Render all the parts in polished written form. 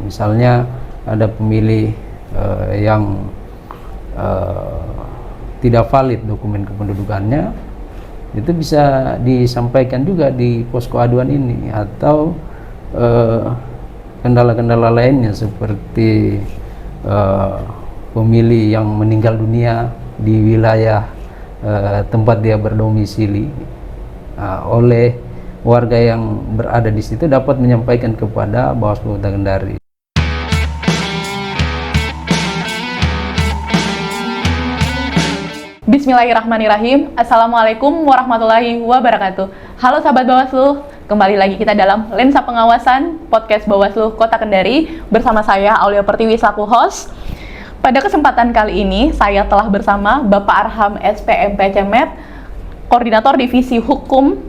Misalnya ada pemilih yang tidak valid dokumen kependudukannya, itu bisa disampaikan juga di posko aduan ini, atau kendala-kendala lainnya seperti pemilih yang meninggal dunia di wilayah tempat dia berdomisili, oleh warga yang berada di situ dapat menyampaikan kepada Bawaslu Kota Kendari. Bismillahirrahmanirrahim. Assalamualaikum warahmatullahi wabarakatuh. Halo sahabat Bawaslu, kembali lagi kita dalam Lensa Pengawasan Podcast Bawaslu Kota Kendari bersama saya Aulia Pertiwi selaku host. Pada kesempatan kali ini saya telah bersama Bapak Arham SPMP Cemet, Koordinator Divisi Hukum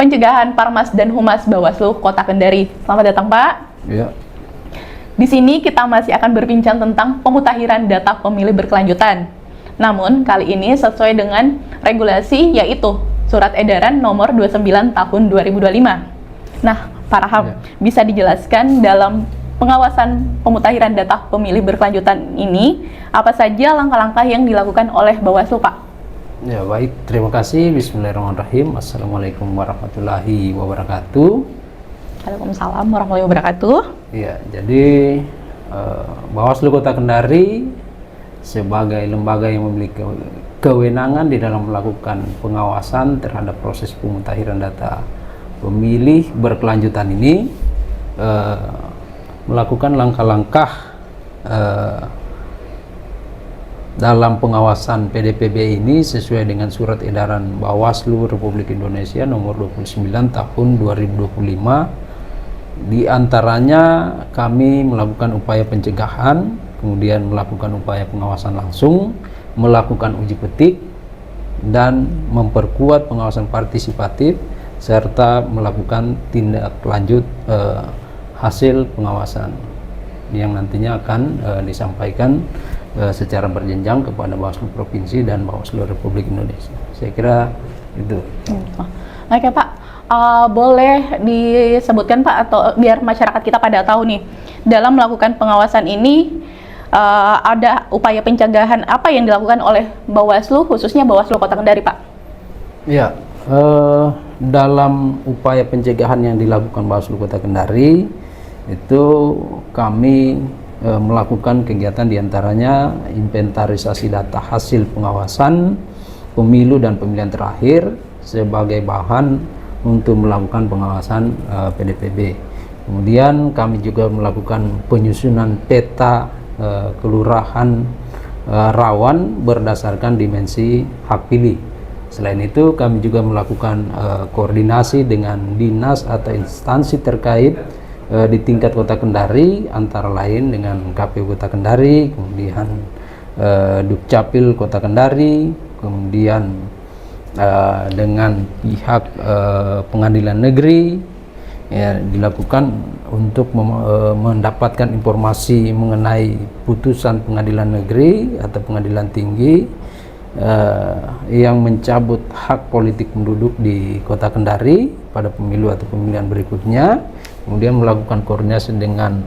Pencegahan Parmas dan Humas Bawaslu Kota Kendari. Selamat datang Pak. Ya. Di sini kita masih akan berbincang tentang pemutahiran data pemilih berkelanjutan. Namun, kali ini sesuai dengan regulasi, yaitu Surat Edaran Nomor 29 Tahun 2025. Nah, Pak Arham, bisa dijelaskan dalam pengawasan pemutahiran data pemilih berkelanjutan ini, apa saja langkah-langkah yang dilakukan oleh Bawaslu, Pak? Ya, baik. Terima kasih. Bismillahirrahmanirrahim. Assalamualaikum warahmatullahi wabarakatuh. Waalaikumsalam warahmatullahi wabarakatuh. Ya, jadi Bawaslu Kota Kendari sebagai lembaga yang memiliki kewenangan di dalam melakukan pengawasan terhadap proses pemutahiran data pemilih berkelanjutan ini, melakukan langkah-langkah dalam pengawasan PDPB ini sesuai dengan Surat Edaran Bawaslu Republik Indonesia Nomor 29 Tahun 2025. Di antaranya kami melakukan upaya pencegahan, kemudian melakukan upaya pengawasan langsung, melakukan uji petik, dan memperkuat pengawasan partisipatif, serta melakukan tindak lanjut hasil pengawasan yang nantinya akan disampaikan secara berjenjang kepada Bawaslu Provinsi dan Bawaslu Republik Indonesia. Saya kira itu. Oke Pak, boleh disebutkan Pak, atau biar masyarakat kita pada tahu nih, dalam melakukan pengawasan ini ada upaya pencegahan apa yang dilakukan oleh Bawaslu, khususnya Bawaslu Kota Kendari, Pak? Ya, dalam upaya pencegahan yang dilakukan Bawaslu Kota Kendari itu kami melakukan kegiatan diantaranya inventarisasi data hasil pengawasan pemilu dan pemilihan terakhir sebagai bahan untuk melakukan pengawasan PDPB. Kemudian kami juga melakukan penyusunan peta kelurahan rawan berdasarkan dimensi hak pilih. Selain itu kami juga melakukan koordinasi dengan dinas atau instansi terkait di tingkat Kota Kendari, antara lain dengan KPU Kota Kendari, kemudian Dukcapil Kota Kendari, kemudian dengan pihak pengadilan negeri, ya, dilakukan untuk mendapatkan informasi mengenai putusan pengadilan negeri atau pengadilan tinggi yang mencabut hak politik penduduk di Kota Kendari pada pemilu atau pemilihan berikutnya. Kemudian melakukan koordinasi dengan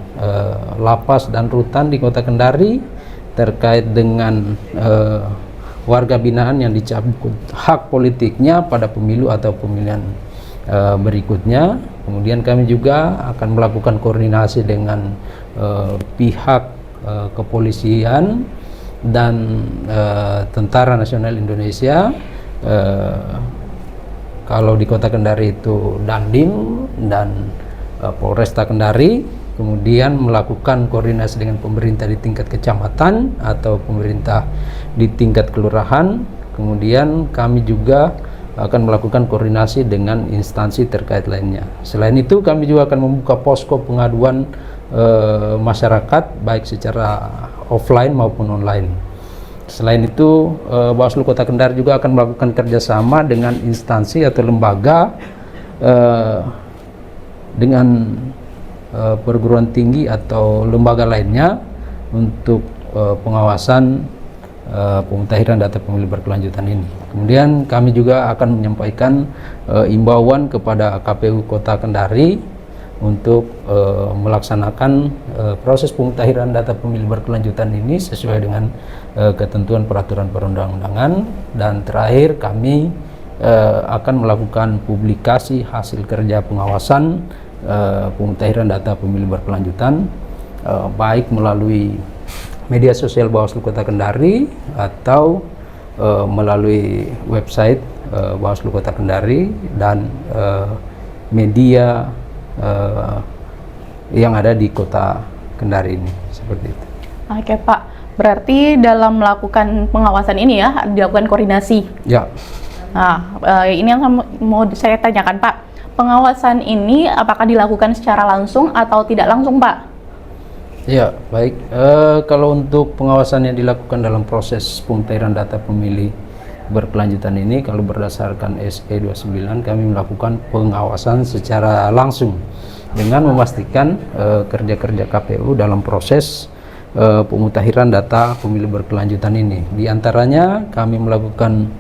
lapas dan rutan di Kota Kendari terkait dengan warga binaan yang dicabut hak politiknya pada pemilu atau pemilihan berikutnya. Kemudian kami juga akan melakukan koordinasi dengan pihak kepolisian dan Tentara Nasional Indonesia. Kalau di Kota Kendari itu Dandim dan Polresta Kendari. Kemudian melakukan koordinasi dengan pemerintah di tingkat kecamatan atau pemerintah di tingkat kelurahan. Kemudian kami juga akan melakukan koordinasi dengan instansi terkait lainnya. Selain itu kami juga akan membuka posko pengaduan masyarakat baik secara offline maupun online. Selain itu Bawaslu Kota Kendari juga akan melakukan kerjasama dengan instansi atau lembaga dengan perguruan tinggi atau lembaga lainnya untuk pengawasan pemutahiran data pemilih berkelanjutan ini. Kemudian kami juga akan menyampaikan imbauan kepada KPU Kota Kendari untuk melaksanakan proses pemutahiran data pemilih berkelanjutan ini sesuai dengan ketentuan peraturan perundang-undangan. Dan terakhir kami akan melakukan publikasi hasil kerja pengawasan pemutahiran data pemilih berkelanjutan baik melalui media sosial Bawaslu Kota Kendari atau melalui website Bawaslu Kota Kendari dan media yang ada di Kota Kendari ini, seperti itu. Oke Pak, berarti dalam melakukan pengawasan ini ya dilakukan koordinasi. Ya. Nah, ini yang mau saya tanyakan Pak, pengawasan ini apakah dilakukan secara langsung atau tidak langsung Pak? Ya, baik. Kalau untuk pengawasan yang dilakukan dalam proses pemutahiran data pemilih berkelanjutan ini, kalau berdasarkan SE 29 kami melakukan pengawasan secara langsung dengan memastikan kerja-kerja KPU dalam proses pemutahiran data pemilih berkelanjutan ini. Di antaranya kami melakukan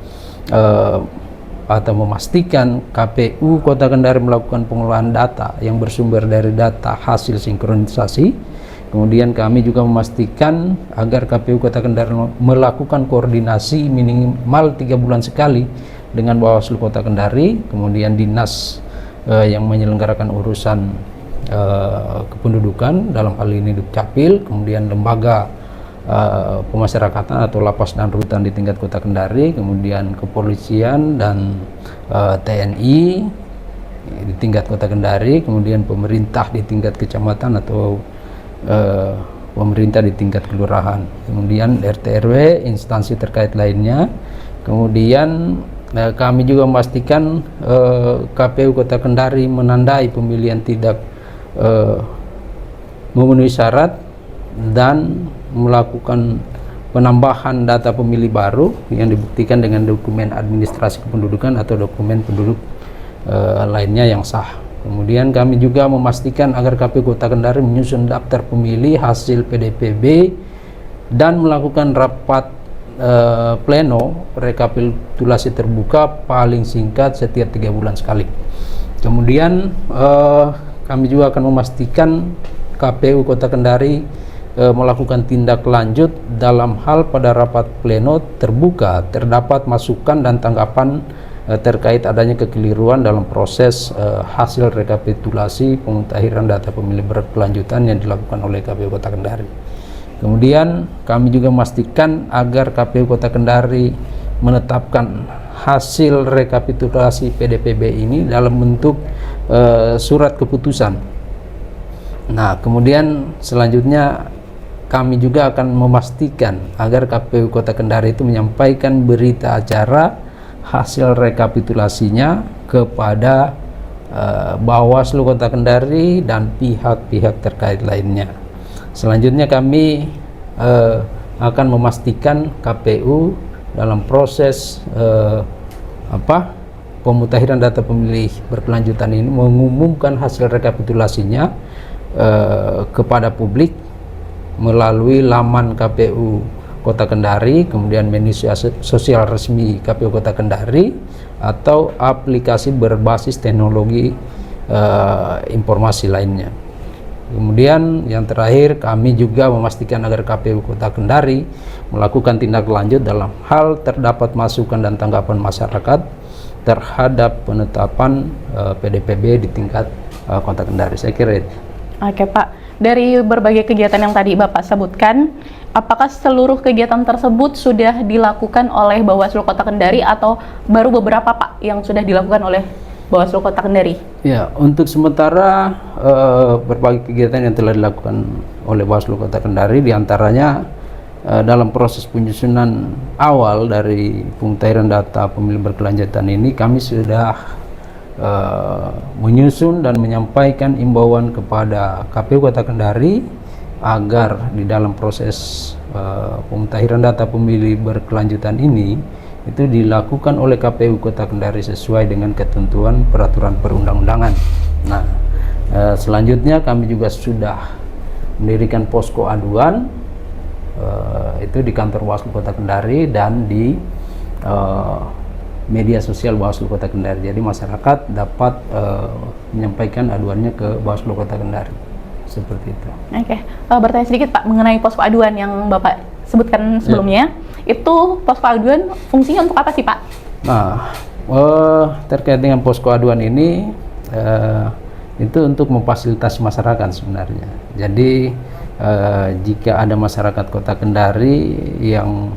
atau memastikan KPU Kota Kendari melakukan pengolahan data yang bersumber dari data hasil sinkronisasi. Kemudian kami juga memastikan agar KPU Kota Kendari melakukan koordinasi minimal 3 bulan sekali dengan Bawaslu Kota Kendari, kemudian dinas yang menyelenggarakan urusan kependudukan, dalam hal ini Dukcapil, kemudian lembaga pemasyarakatan atau lapas dan rutan di tingkat Kota Kendari, kemudian kepolisian dan TNI di tingkat Kota Kendari, kemudian pemerintah di tingkat kecamatan atau pemerintah di tingkat kelurahan, kemudian RT RW, instansi terkait lainnya. Kemudian kami juga memastikan KPU Kota Kendari menandai pemilihan tidak memenuhi syarat dan melakukan penambahan data pemilih baru yang dibuktikan dengan dokumen administrasi kependudukan atau dokumen penduduk lainnya yang sah. Kemudian kami juga memastikan agar KPU Kota Kendari menyusun daftar pemilih hasil PDPB dan melakukan rapat pleno rekapitulasi terbuka paling singkat setiap 3 bulan sekali. Kemudian kami juga akan memastikan KPU Kota Kendari melakukan tindak lanjut dalam hal pada rapat pleno terbuka terdapat masukan dan tanggapan terkait adanya kekeliruan dalam proses hasil rekapitulasi pemutahiran data pemilih berkelanjutan yang dilakukan oleh KPU Kota Kendari. Kemudian kami juga memastikan agar KPU Kota Kendari menetapkan hasil rekapitulasi PDPB ini dalam bentuk surat keputusan. Nah, kemudian selanjutnya kami juga akan memastikan agar KPU Kota Kendari itu menyampaikan berita acara hasil rekapitulasinya kepada Bawaslu Kota Kendari dan pihak-pihak terkait lainnya. Selanjutnya kami akan memastikan KPU dalam proses pemutahiran data pemilih berkelanjutan ini mengumumkan hasil rekapitulasinya kepada publik melalui laman KPU Kota Kendari, kemudian media sosial resmi KPU Kota Kendari, atau aplikasi berbasis teknologi informasi lainnya. Kemudian yang terakhir, kami juga memastikan agar KPU Kota Kendari melakukan tindak lanjut dalam hal terdapat masukan dan tanggapan masyarakat terhadap penetapan PDPB di tingkat Kota Kendari. Saya kira itu. Oke Pak, dari berbagai kegiatan yang tadi Bapak sebutkan, apakah seluruh kegiatan tersebut sudah dilakukan oleh Bawaslu Kota Kendari atau baru beberapa Pak yang sudah dilakukan oleh Bawaslu Kota Kendari? Ya, untuk sementara berbagai kegiatan yang telah dilakukan oleh Bawaslu Kota Kendari, diantaranya dalam proses penyusunan awal dari pemutahiran data pemilih berkelanjutan ini, kami sudah menyusun dan menyampaikan imbauan kepada KPU Kota Kendari agar di dalam proses pemutahiran data pemilih berkelanjutan ini itu dilakukan oleh KPU Kota Kendari sesuai dengan ketentuan peraturan perundang-undangan. Nah, selanjutnya kami juga sudah mendirikan posko aduan itu di kantor Bawaslu Kota Kendari dan di media sosial Bawaslu Kota Kendari. Jadi masyarakat dapat menyampaikan aduannya ke Bawaslu Kota Kendari. Seperti itu. Oke, bertanya sedikit Pak mengenai posko aduan yang Bapak sebutkan sebelumnya. Itu posko aduan fungsinya untuk apa sih Pak? Nah, terkait dengan posko aduan ini itu untuk memfasilitasi masyarakat sebenarnya. Jadi jika ada masyarakat Kota Kendari yang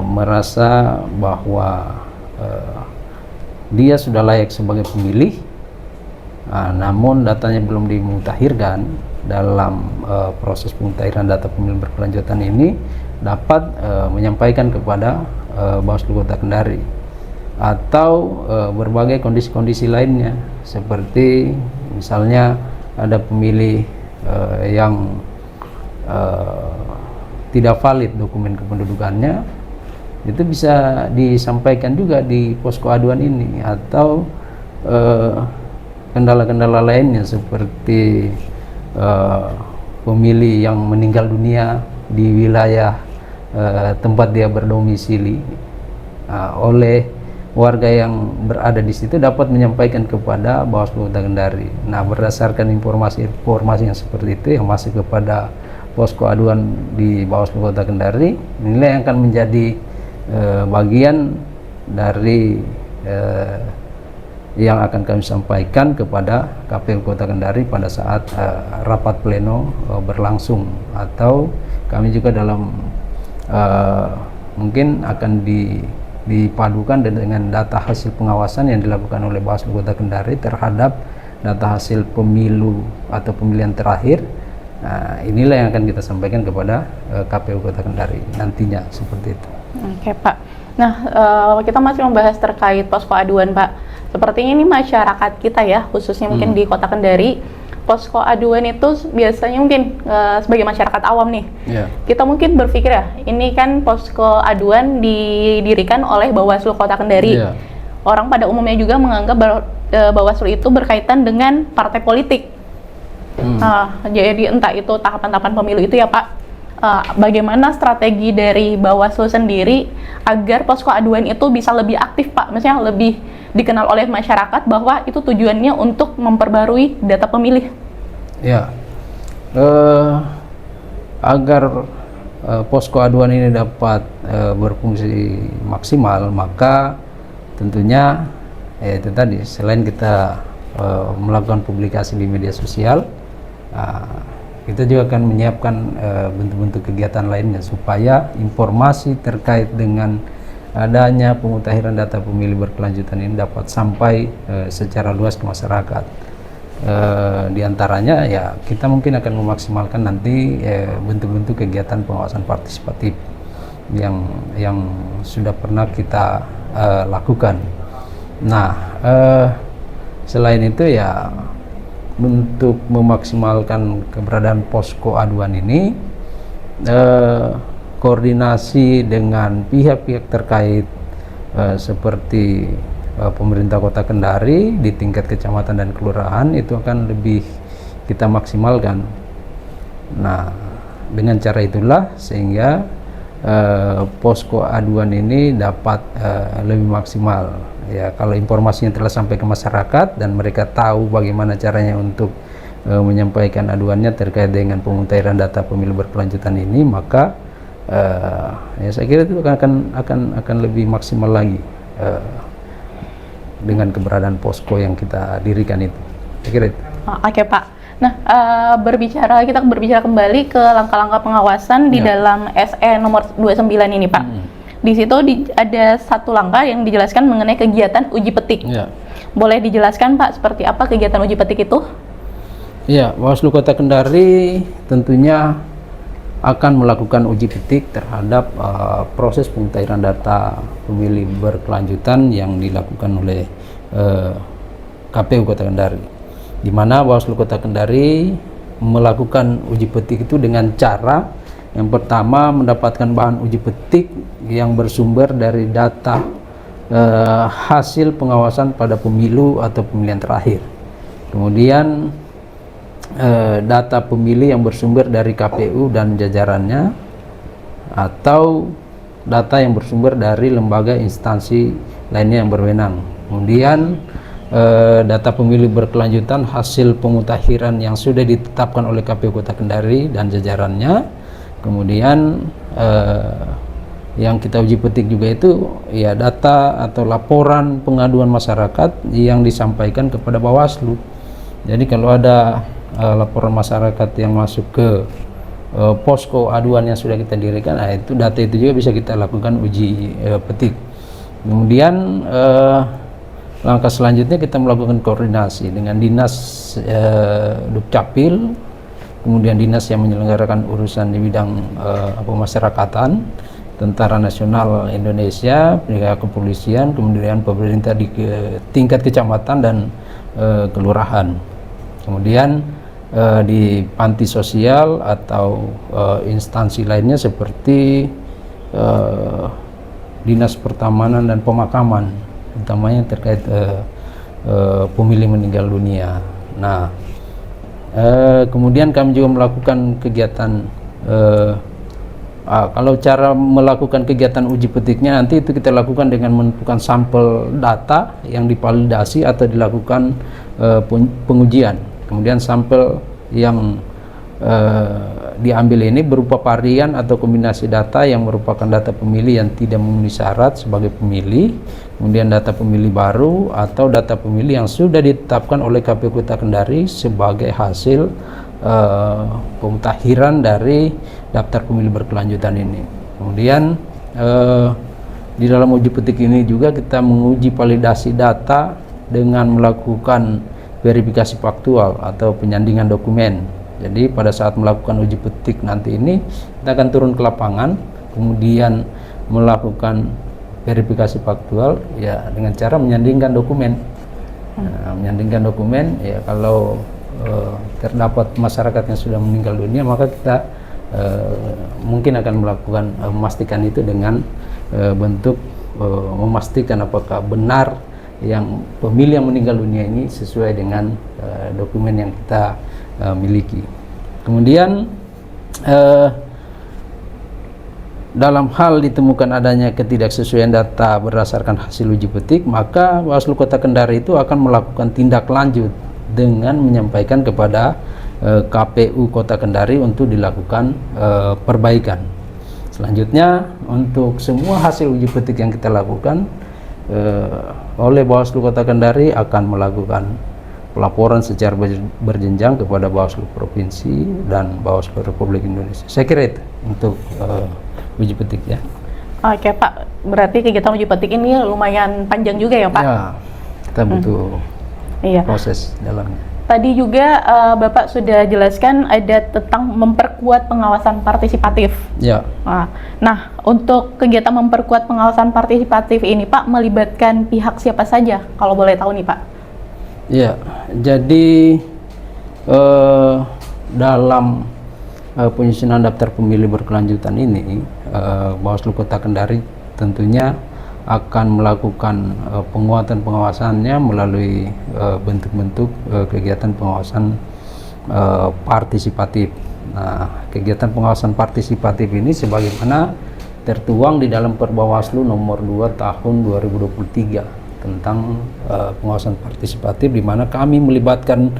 merasa bahwa dia sudah layak sebagai pemilih, namun datanya belum dimutakhirkan dalam proses pemutakhiran data pemilih berkelanjutan ini, dapat menyampaikan kepada Bawaslu Kota Kendari, atau berbagai kondisi-kondisi lainnya, seperti misalnya ada pemilih yang tidak valid dokumen kependudukannya, itu bisa disampaikan juga di posko aduan ini. Atau kendala-kendala lainnya seperti pemilih yang meninggal dunia di wilayah tempat dia berdomisili, oleh warga yang berada di situ dapat menyampaikan kepada Bawaslu Kota Kendari. Nah, berdasarkan informasi yang seperti itu yang masuk kepada posko aduan di Bawaslu Kota Kendari, inilah yang akan menjadi bagian dari yang akan kami sampaikan kepada KPU Kota Kendari pada saat rapat pleno berlangsung. Atau kami juga dalam mungkin akan dipadukan dengan data hasil pengawasan yang dilakukan oleh Bawaslu Kota Kendari terhadap data hasil pemilu atau pemilihan terakhir. Nah, inilah yang akan kita sampaikan kepada KPU Kota Kendari nantinya, seperti itu. Oke Pak. Nah, kita masih membahas terkait posko aduan Pak. Sepertinya ini masyarakat kita ya, khususnya mungkin di Kota Kendari, posko aduan itu biasanya mungkin sebagai masyarakat awam nih, kita mungkin berpikir ya, ini kan posko aduan didirikan oleh Bawaslu Kota Kendari. Orang pada umumnya juga menganggap Bawaslu itu berkaitan dengan partai politik. Jadi entah itu tahapan-tahapan pemilu itu ya Pak. Bagaimana strategi dari Bawaslu sendiri agar posko aduan itu bisa lebih aktif Pak, maksudnya lebih dikenal oleh masyarakat bahwa itu tujuannya untuk memperbarui data pemilih? Ya, agar posko aduan ini dapat berfungsi maksimal, maka tentunya itu tadi, selain kita melakukan publikasi di media sosial, kita juga akan menyiapkan bentuk-bentuk kegiatan lainnya supaya informasi terkait dengan adanya pemutakhiran data pemilih berkelanjutan ini dapat sampai secara luas ke masyarakat. Di antaranya ya kita mungkin akan memaksimalkan nanti bentuk-bentuk kegiatan pengawasan partisipatif yang sudah pernah kita lakukan. Nah, selain itu ya, untuk memaksimalkan keberadaan posko aduan ini, koordinasi dengan pihak-pihak terkait seperti pemerintah Kota Kendari di tingkat kecamatan dan kelurahan itu akan lebih kita maksimalkan. Nah, dengan cara itulah sehingga posko aduan ini dapat lebih maksimal. Ya, kalau informasinya telah sampai ke masyarakat dan mereka tahu bagaimana caranya untuk menyampaikan aduannya terkait dengan pemutakhiran data pemilu berkelanjutan ini, maka ya saya kira itu akan lebih maksimal lagi dengan keberadaan posko yang kita dirikan itu. Saya kira itu. Oke Pak. Nah, kita berbicara kembali ke langkah-langkah pengawasan di dalam SE nomor 29 ini Pak. Di situ ada satu langkah yang dijelaskan mengenai kegiatan uji petik. Boleh dijelaskan Pak seperti apa kegiatan uji petik itu? Ya, Bawaslu Kota Kendari tentunya akan melakukan uji petik terhadap proses pemutakhiran data pemilih berkelanjutan yang dilakukan oleh KPU Kota Kendari, di mana Bawaslu Kota Kendari melakukan uji petik itu dengan cara yang pertama mendapatkan bahan uji petik yang bersumber dari data hasil pengawasan pada pemilu atau pemilihan terakhir. Kemudian data pemilih yang bersumber dari KPU dan jajarannya, atau data yang bersumber dari lembaga instansi lainnya yang berwenang. Kemudian data pemilih berkelanjutan hasil pemutakhiran yang sudah ditetapkan oleh KPU Kota Kendari dan jajarannya. Kemudian yang kita uji petik juga itu ya data atau laporan pengaduan masyarakat yang disampaikan kepada Bawaslu. Jadi kalau ada laporan masyarakat yang masuk ke posko aduan yang sudah kita dirikan, nah itu data itu juga bisa kita lakukan uji petik. Kemudian langkah selanjutnya kita melakukan koordinasi dengan Dinas Dukcapil, kemudian dinas yang menyelenggarakan urusan di bidang pemasyarakatan, Tentara Nasional Indonesia, penegak kepolisian, kemudian pemerintah di tingkat kecamatan dan kelurahan. Kemudian di panti sosial atau instansi lainnya seperti Dinas Pertamanan dan Pemakaman, utamanya terkait pemilih meninggal dunia. Nah, kemudian kami juga melakukan kegiatan kalau cara melakukan kegiatan uji petiknya nanti itu kita lakukan dengan menentukan sampel data yang divalidasi atau dilakukan pengujian. Kemudian sampel yang diambil ini berupa varian atau kombinasi data yang merupakan data pemilih yang tidak memenuhi syarat sebagai pemilih, kemudian data pemilih baru atau data pemilih yang sudah ditetapkan oleh KPU Kota Kendari sebagai hasil pemutakhiran dari daftar pemilih berkelanjutan ini. Kemudian di dalam uji petik ini juga kita menguji validasi data dengan melakukan verifikasi faktual atau penyandingan dokumen. Jadi pada saat melakukan uji petik nanti ini kita akan turun ke lapangan, kemudian melakukan verifikasi faktual ya dengan cara menyandingkan dokumen. Nah, menyandingkan dokumen ya kalau terdapat masyarakat yang sudah meninggal dunia, maka kita mungkin akan melakukan memastikan itu dengan bentuk memastikan apakah benar yang pemilih yang meninggal dunia ini sesuai dengan dokumen yang kita miliki. Kemudian dalam hal ditemukan adanya ketidaksesuaian data berdasarkan hasil uji petik, maka Bawaslu Kota Kendari itu akan melakukan tindak lanjut dengan menyampaikan kepada KPU Kota Kendari untuk dilakukan perbaikan. Selanjutnya untuk semua hasil uji petik yang kita lakukan oleh Bawaslu Kota Kendari akan melakukan pelaporan secara berjenjang kepada Bawaslu Provinsi dan Bawaslu Republik Indonesia. Saya kira itu untuk uji petik ya. Oke Pak, berarti kegiatan uji petik ini lumayan panjang juga ya Pak? Ya, kita butuh proses dalamnya. Tadi juga Bapak sudah jelaskan ada tentang memperkuat pengawasan partisipatif. Ya. Nah, untuk kegiatan memperkuat pengawasan partisipatif ini Pak melibatkan pihak siapa saja kalau boleh tahu nih Pak? Ya, jadi dalam penyusunan daftar pemilih berkelanjutan ini Bawaslu Kota Kendari tentunya akan melakukan penguatan pengawasannya melalui bentuk-bentuk kegiatan pengawasan partisipatif. Nah, kegiatan pengawasan partisipatif ini sebagaimana tertuang di dalam Perbawaslu nomor 2 tahun 2023 tentang pengawasan partisipatif, di mana kami melibatkan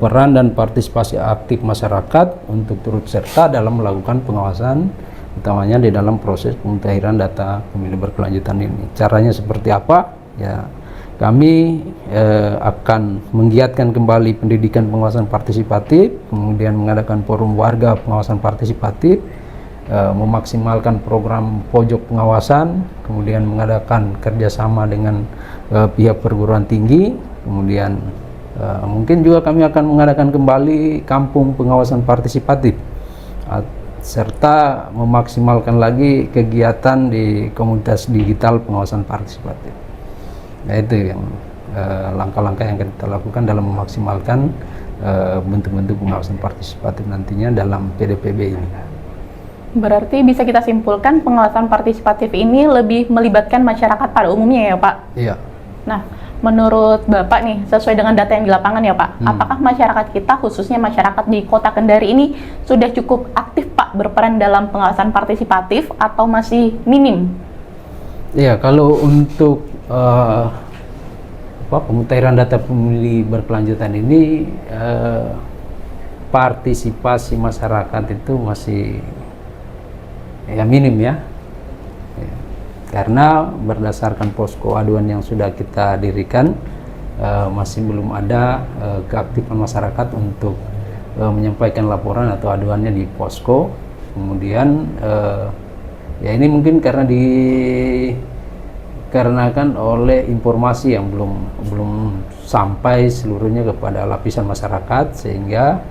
peran dan partisipasi aktif masyarakat untuk turut serta dalam melakukan pengawasan, utamanya di dalam proses pemutakhiran data pemilih berkelanjutan ini. Caranya seperti apa? Ya, kami akan menggiatkan kembali pendidikan pengawasan partisipatif, kemudian mengadakan forum warga pengawasan partisipatif, memaksimalkan program pojok pengawasan, kemudian mengadakan kerjasama dengan pihak perguruan tinggi, kemudian mungkin juga kami akan mengadakan kembali kampung pengawasan partisipatif, serta memaksimalkan lagi kegiatan di komunitas digital pengawasan partisipatif. Nah, itu yang langkah-langkah yang kita lakukan dalam memaksimalkan bentuk-bentuk pengawasan partisipatif nantinya dalam PDPB ini. Berarti bisa kita simpulkan pengawasan partisipatif ini lebih melibatkan masyarakat pada umumnya ya Pak? Iya. Nah, menurut Bapak nih, sesuai dengan data yang di lapangan ya Pak, apakah masyarakat kita, khususnya masyarakat di Kota Kendari ini sudah cukup aktif Pak berperan dalam pengawasan partisipatif atau masih minim? Ya, kalau untuk pemutahiran data pemilih berkelanjutan ini, partisipasi masyarakat itu masih ya minim ya. Karena berdasarkan posko aduan yang sudah kita dirikan, masih belum ada keaktifan masyarakat untuk menyampaikan laporan atau aduannya di posko. Kemudian ya ini mungkin karena dikarenakan oleh informasi yang belum sampai seluruhnya kepada lapisan masyarakat, sehingga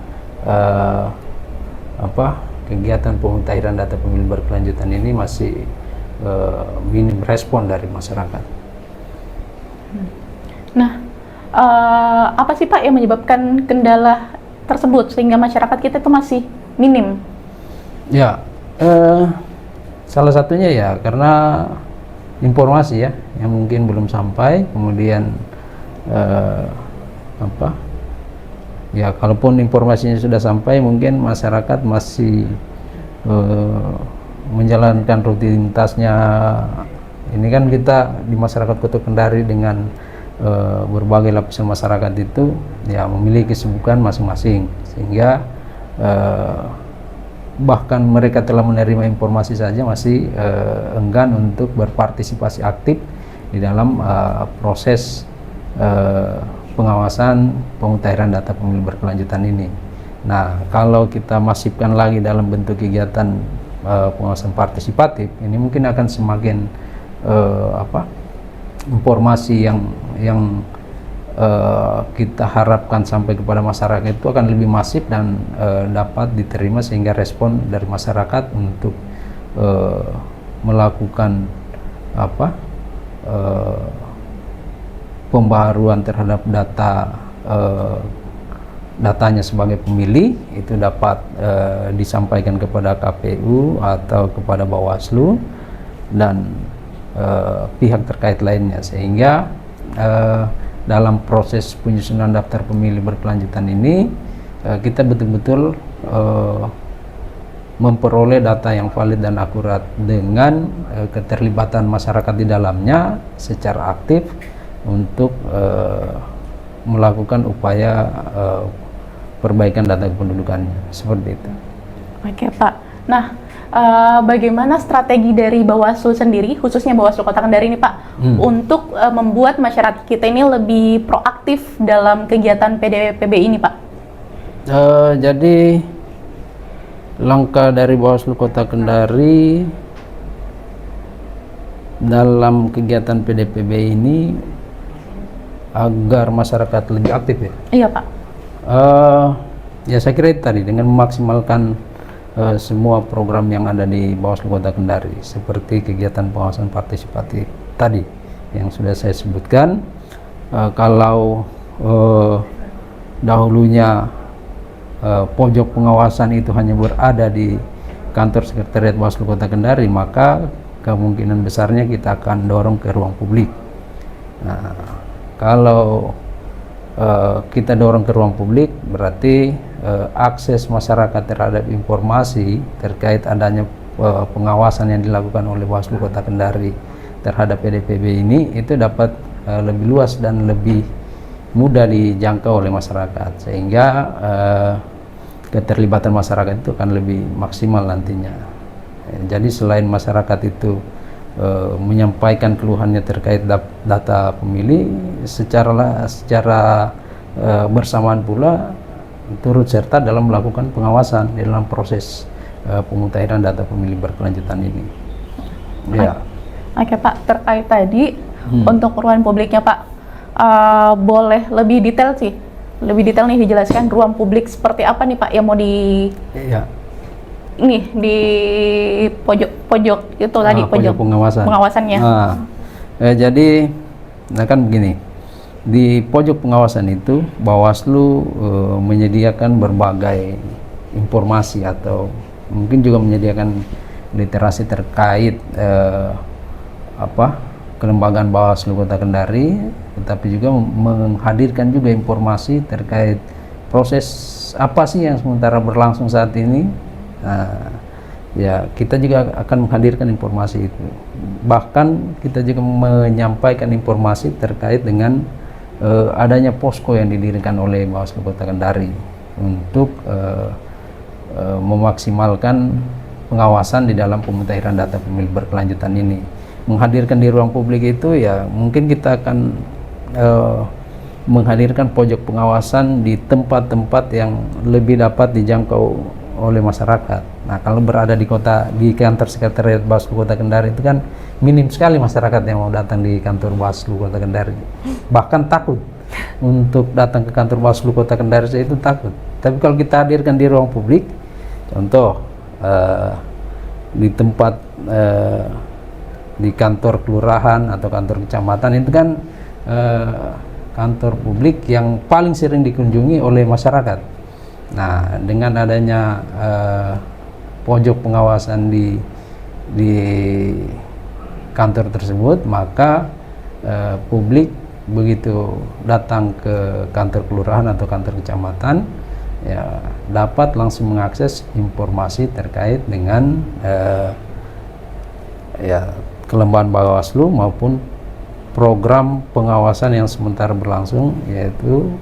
kegiatan pemutahiran data pemilih berkelanjutan ini masih minim respon dari masyarakat. Nah, apa sih Pak yang menyebabkan kendala tersebut sehingga masyarakat kita itu masih minim? Ya, salah satunya ya karena informasi ya yang mungkin belum sampai, kemudian ya kalaupun informasinya sudah sampai, mungkin masyarakat masih menjalankan rutinitasnya. Ini kan kita di masyarakat Kota Kendari dengan berbagai lapisan masyarakat itu ya memiliki kesibukan masing-masing, sehingga bahkan mereka telah menerima informasi saja masih enggan untuk berpartisipasi aktif di dalam proses pengawasan pemutahiran data pemilih berkelanjutan ini. Nah, kalau kita masifkan lagi dalam bentuk kegiatan pengawasan partisipatif, ini mungkin akan semakin informasi yang kita harapkan sampai kepada masyarakat itu akan lebih masif dan dapat diterima, sehingga respon dari masyarakat untuk melakukan pembaharuan terhadap datanya sebagai pemilih itu dapat disampaikan kepada KPU atau kepada Bawaslu dan pihak terkait lainnya, sehingga dalam proses penyusunan daftar pemilih berkelanjutan ini kita betul-betul memperoleh data yang valid dan akurat dengan keterlibatan masyarakat di dalamnya secara aktif untuk melakukan upaya perbaikan data kependudukannya, seperti itu. Oke Pak. Nah, bagaimana strategi dari Bawaslu sendiri, khususnya Bawaslu Kota Kendari ini Pak, untuk membuat masyarakat kita ini lebih proaktif dalam kegiatan PDPB ini Pak? Jadi langkah dari Bawaslu Kota Kendari dalam kegiatan PDPB ini agar masyarakat lebih aktif ya? Iya Pak. Ya saya kira itu tadi, dengan memaksimalkan semua program yang ada di Bawaslu Kota Kendari, seperti kegiatan pengawasan partisipatif tadi yang sudah saya sebutkan. Kalau dahulunya pojok pengawasan itu hanya berada di kantor sekretariat Bawaslu Kota Kendari, maka kemungkinan besarnya kita akan dorong ke ruang publik. Nah, kalau kita dorong ke ruang publik, berarti akses masyarakat terhadap informasi terkait adanya pengawasan yang dilakukan oleh Bawaslu Kota Kendari terhadap PDPB ini itu dapat lebih luas dan lebih mudah dijangkau oleh masyarakat, sehingga keterlibatan masyarakat itu akan lebih maksimal nantinya. Jadi selain masyarakat itu menyampaikan keluhannya terkait data pemilih, secara bersamaan pula turut serta dalam melakukan pengawasan dalam proses pemutahiran data pemilih berkelanjutan ini. Ya. Oke Pak, terkait tadi untuk ruang publiknya Pak, boleh lebih detail nih dijelaskan ruang publik seperti apa nih Pak yang mau di ini di pojok itu tadi, pojok pengawasannya. Jadi kan begini, di pojok pengawasan itu Bawaslu menyediakan berbagai informasi atau mungkin juga menyediakan literasi terkait kelembagaan Bawaslu Kota Kendari, tetapi juga menghadirkan juga informasi terkait proses apa sih yang sementara berlangsung saat ini. Ya, kita juga akan menghadirkan informasi itu. Bahkan kita juga menyampaikan informasi terkait dengan adanya posko yang didirikan oleh Bawaslu Kota Kendari untuk memaksimalkan pengawasan di dalam pemutahiran data pemilih berkelanjutan ini. Menghadirkan di ruang publik itu ya mungkin kita akan menghadirkan pojok pengawasan di tempat-tempat yang lebih dapat dijangkau oleh masyarakat. Nah, kalau berada di kantor sekretariat Bawaslu Kota Kendari itu kan minim sekali masyarakat yang mau datang di kantor Bawaslu Kota Kendari. Bahkan takut untuk datang ke kantor Bawaslu Kota Kendari itu takut. Tapi kalau kita hadirkan di ruang publik, contoh di tempat di kantor kelurahan atau kantor kecamatan itu kan kantor publik yang paling sering dikunjungi oleh masyarakat. Nah, dengan adanya pojok pengawasan di kantor tersebut, maka publik begitu datang ke kantor kelurahan atau kantor kecamatan ya dapat langsung mengakses informasi terkait dengan ya kelembagaan Bawaslu maupun program pengawasan yang sementara berlangsung, yaitu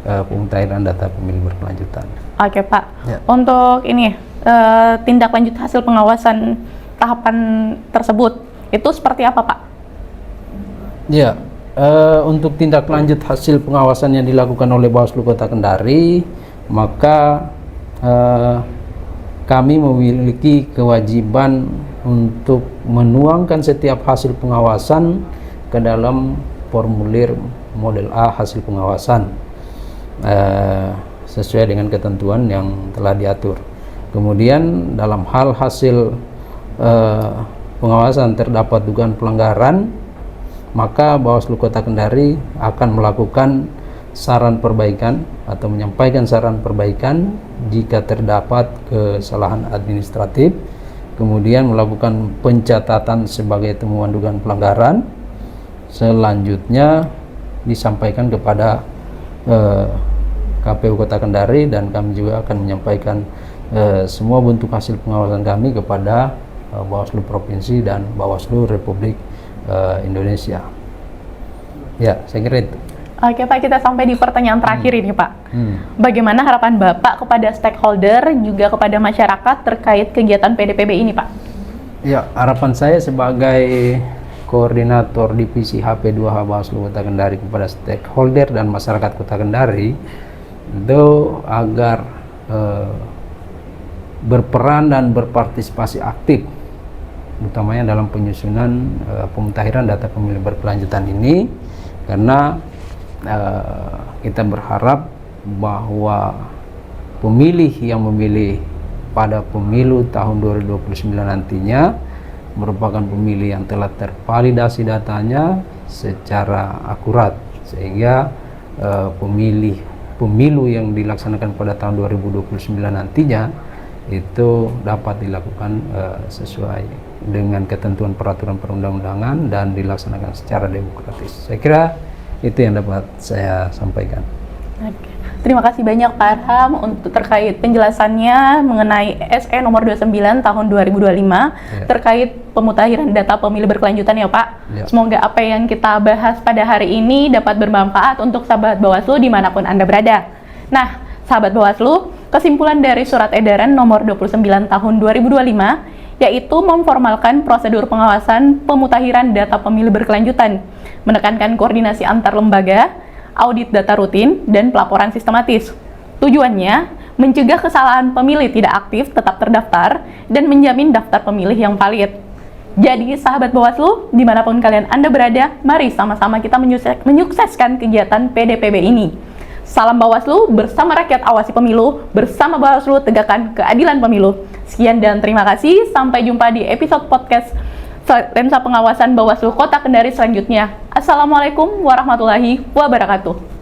pemutahiran data pemilih berkelanjutan. Oke Pak, Ya. untuk ini tindak lanjut hasil pengawasan tahapan tersebut itu seperti apa Pak? Ya, untuk tindak lanjut hasil pengawasan yang dilakukan oleh Bawaslu Kota Kendari, maka kami memiliki kewajiban untuk menuangkan setiap hasil pengawasan ke dalam formulir model A hasil pengawasan sesuai dengan ketentuan yang telah diatur. Kemudian dalam hal hasil pengawasan terdapat dugaan pelanggaran, maka Bawaslu Kota Kendari akan melakukan saran perbaikan atau menyampaikan saran perbaikan jika terdapat kesalahan administratif, kemudian melakukan pencatatan sebagai temuan dugaan pelanggaran. Selanjutnya disampaikan kepada KPU Kota Kendari, dan kami juga akan menyampaikan semua bentuk hasil pengawasan kami kepada Bawaslu Provinsi dan Bawaslu Republik Indonesia. Ya, saya kira itu. Oke Pak, kita sampai di pertanyaan terakhir ini Pak. Bagaimana harapan Bapak kepada stakeholder juga kepada masyarakat terkait kegiatan PDPB ini Pak? Ya, harapan saya sebagai koordinator divisi HP2H Bawaslu Kota Kendari kepada stakeholder dan masyarakat Kota Kendari itu agar berperan dan berpartisipasi aktif, utamanya dalam penyusunan pemutahiran data pemilih berkelanjutan ini, karena kita berharap bahwa pemilih yang memilih pada pemilu tahun 2029 nantinya merupakan pemilih yang telah tervalidasi datanya secara akurat, sehingga pemilu yang dilaksanakan pada tahun 2029 nantinya itu dapat dilakukan sesuai dengan ketentuan peraturan perundang-undangan dan dilaksanakan secara demokratis. Saya kira itu yang dapat saya sampaikan. Oke. Terima kasih banyak Pak Arham untuk terkait penjelasannya mengenai SE nomor 29 tahun 2025 terkait pemutahiran data pemilih berkelanjutan ya Pak. Ya. Semoga apa yang kita bahas pada hari ini dapat bermanfaat untuk sahabat Bawaslu dimanapun Anda berada. Nah, sahabat Bawaslu, kesimpulan dari surat edaran nomor 29 tahun 2025 yaitu memformalkan prosedur pengawasan pemutahiran data pemilih berkelanjutan, menekankan koordinasi antar lembaga, audit data rutin, dan pelaporan sistematis. Tujuannya, mencegah kesalahan pemilih tidak aktif tetap terdaftar dan menjamin daftar pemilih yang valid. Jadi, sahabat Bawaslu, dimanapun kalian Anda berada, mari sama-sama kita menyukseskan kegiatan PDPB ini. Salam Bawaslu, bersama rakyat awasi pemilu, bersama Bawaslu tegakkan keadilan pemilu. Sekian dan terima kasih, sampai jumpa di episode podcast Lensa Pengawasan Bawaslu Kota Kendari selanjutnya. Assalamualaikum warahmatullahi wabarakatuh.